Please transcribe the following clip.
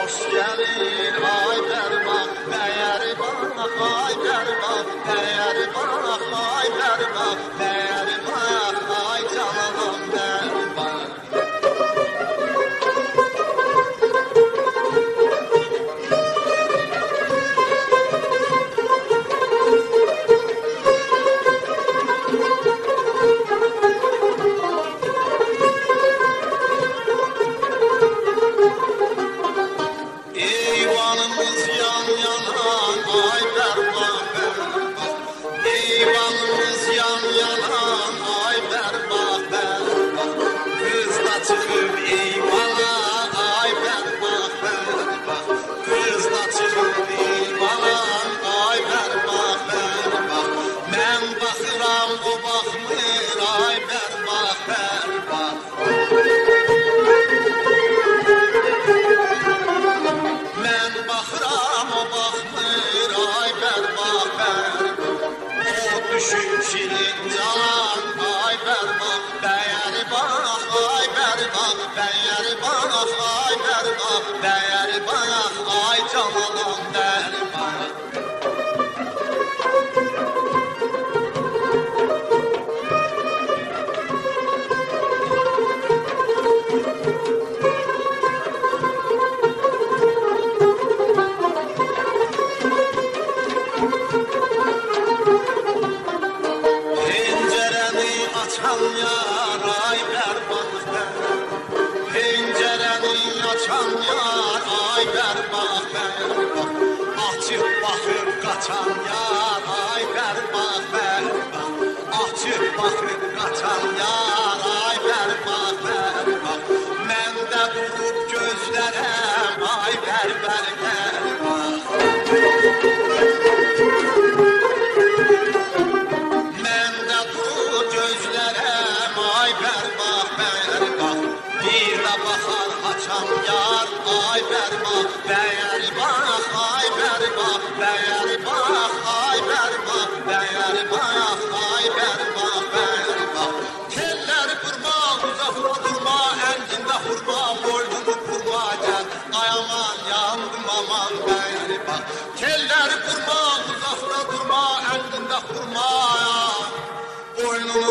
hoş gelir ay berbat, değeri bak ay berbat, değeri bak ay berbat, değeri bak ay canım berbat. Eyvanımız yan yana ay berbat berbat, eyvanımız yan yana ay berbat berbat, kız da çıkıp eyvana ay berbat berbat, kız da çıkıp eyvana ay berbat berbat, ben bakıram o bakmır ay berbat berbat. Men baxıram o baxmır ay bərbaq bərbaq, o düşüb şirin canan ay bərbaq, dəyəri bax ay bərbaq, dəyəri bax ay bərbaq, dəyəri bax ay canan bərbaq. Açan yar ay berbat berbat, pencereni açan yar ay berbat berbat, açıp bakıp kaçan yar ay berbat berbat, açıp bakıp kaçan yar ay berbat berbat, mən də durub gözlərəm ay berber berbat. Bir de bakar açan yar ay berbat, değeri bak ay berbat, değeri bak ay berbat, değeri bak ay berbat berbat. Telleri kurma, uzakta durma, elinde hurma, boynunu kurma gel, ay aman yandım aman değeri bak. Telleri kurma, uzakta durma, elinde hurma, boynunu